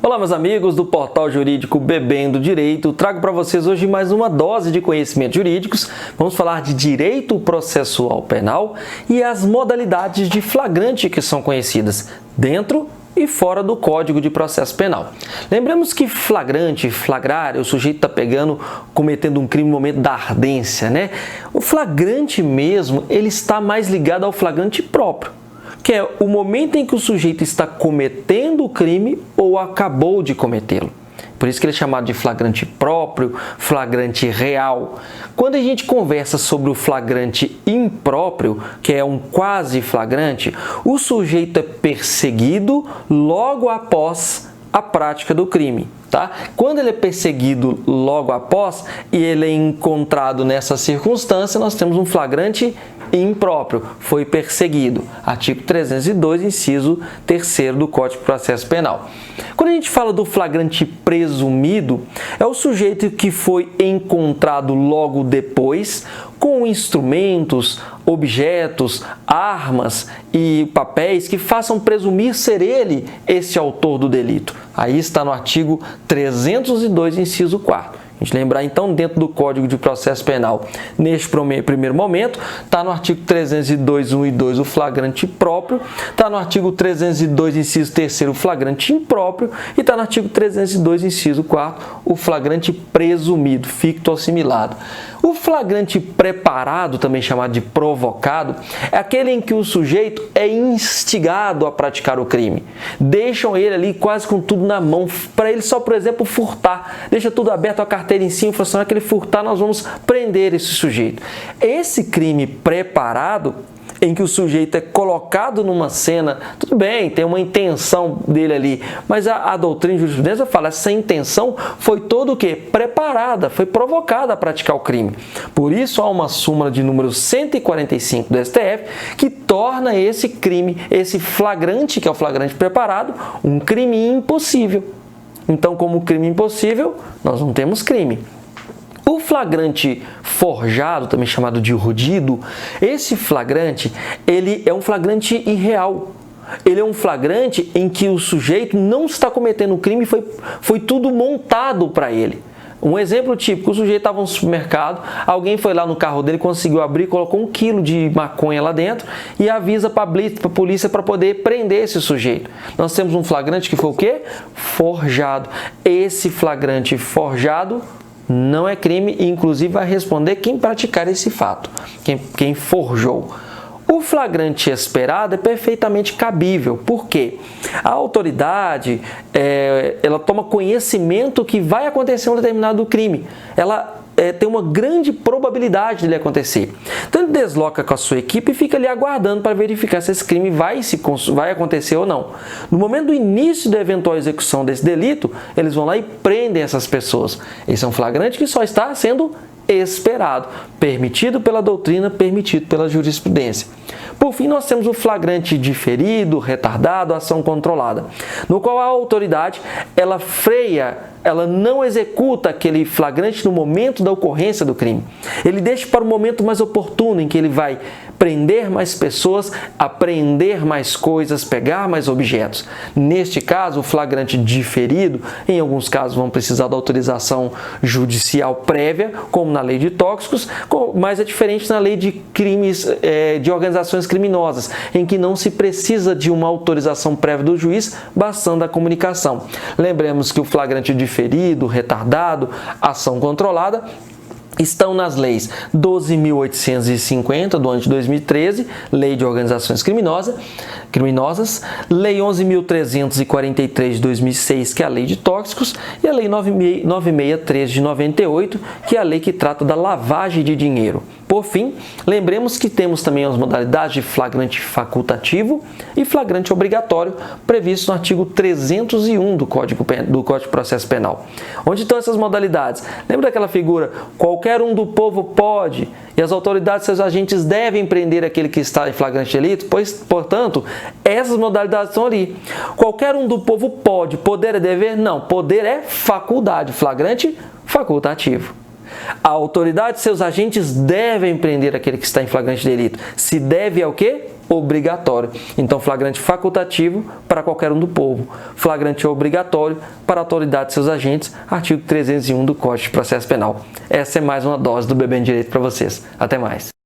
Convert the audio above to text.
Olá, meus amigos do Portal Jurídico Bebendo Direito. Trago para vocês hoje mais uma dose de conhecimentos jurídicos. Vamos falar de direito processual penal e as modalidades de flagrante que são conhecidas dentro e fora do Código de Processo Penal. Lembramos que flagrante, flagrar, o sujeito está cometendo um crime no momento da ardência, né? O flagrante mesmo, ele está mais ligado ao flagrante próprio, que é o momento em que o sujeito está cometendo o crime ou acabou de cometê-lo. Por isso que ele é chamado de flagrante próprio, flagrante real. Quando a gente conversa sobre o flagrante impróprio, que é um quase flagrante, o sujeito é perseguido logo após a prática do crime. Tá? Quando ele é perseguido logo após e ele é encontrado nessa circunstância, nós temos um flagrante impróprio, foi perseguido. Artigo 302, inciso 3º do Código de Processo Penal. Quando a gente fala do flagrante presumido, é o sujeito que foi encontrado logo depois com instrumentos, objetos, armas e papéis que façam presumir ser ele esse autor do delito. Aí está no artigo 302, inciso 4º. A gente lembrar então, dentro do Código de Processo Penal, neste primeiro momento, está no artigo 302, 1 e 2 o flagrante próprio, está no artigo 302, inciso 3º o flagrante impróprio e está no artigo 302, inciso 4º o flagrante presumido, ficto assimilado. O flagrante preparado, também chamado de provocado, é aquele em que o sujeito é instigado a praticar o crime. Deixam ele ali quase com tudo na mão, para ele só, por exemplo, furtar. Deixa tudo aberto, a carteira em cima, falando que ele furtar, nós vamos prender esse sujeito. Esse crime preparado, em que o sujeito é colocado numa cena, tudo bem, tem uma intenção dele ali, mas a doutrina de jurisprudência fala, essa intenção foi toda o quê? Preparada, foi provocada a praticar o crime. Por isso há uma súmula de número 145 do STF que torna esse crime, esse flagrante, que é o flagrante preparado, um crime impossível. Então, como crime impossível, nós não temos crime. O flagrante forjado, também chamado de urdido, esse flagrante, ele é um flagrante irreal. Ele é um flagrante em que o sujeito não está cometendo o crime, foi tudo montado para ele. Um exemplo típico, o sujeito estava no supermercado, alguém foi lá no carro dele, conseguiu abrir, colocou 1 quilo de maconha lá dentro e avisa para a polícia para poder prender esse sujeito. Nós temos um flagrante que foi o quê? Forjado. Esse flagrante forjado não é crime e, inclusive, vai responder quem praticar esse fato, quem forjou. O flagrante esperado é perfeitamente cabível. Por quê? A autoridade ela toma conhecimento que vai acontecer um determinado crime. Ela tem uma grande probabilidade de ele acontecer. Então ele desloca com a sua equipe e fica ali aguardando para verificar se esse crime vai acontecer ou não. No momento do início da eventual execução desse delito, eles vão lá e prendem essas pessoas. Esse é um flagrante que só está sendo esperado, permitido pela doutrina, permitido pela jurisprudência. Por fim, nós temos o flagrante diferido, retardado, ação controlada, no qual a autoridade ela freia, ela não executa aquele flagrante no momento da ocorrência do crime. Ele deixa para o momento mais oportuno, em que ele vai prender mais pessoas, apreender mais coisas, pegar mais objetos. Neste caso, o flagrante diferido, em alguns casos vão precisar da autorização judicial prévia, como na lei de tóxicos, mas é diferente na lei de crimes, de organizações criminosas, em que não se precisa de uma autorização prévia do juiz, bastando a comunicação. Lembremos que o flagrante diferido, retardado, ação controlada, estão nas leis 12.850 do ano de 2013, Lei de Organizações Criminosas, Lei 11.343 de 2006, que é a Lei de Tóxicos, e a Lei 963 de 98, que é a lei que trata da lavagem de dinheiro. Por fim, lembremos que temos também as modalidades de flagrante facultativo e flagrante obrigatório, previsto no artigo 301 do Código de Processo Penal. Onde estão essas modalidades? Lembra daquela figura? Qualquer um do povo pode, e as autoridades e seus agentes devem prender aquele que está em flagrante delito, pois, portanto, essas modalidades estão ali. Qualquer um do povo pode, poder é dever? Não, poder é faculdade, flagrante facultativo. A autoridade e seus agentes devem prender aquele que está em flagrante delito. Se deve ao quê? obrigatório. Então, flagrante facultativo para qualquer um do povo. Flagrante obrigatório para a autoridade e seus agentes, artigo 301 do Código de Processo Penal. Essa é mais uma dose do Bebendo Direito para vocês. Até mais.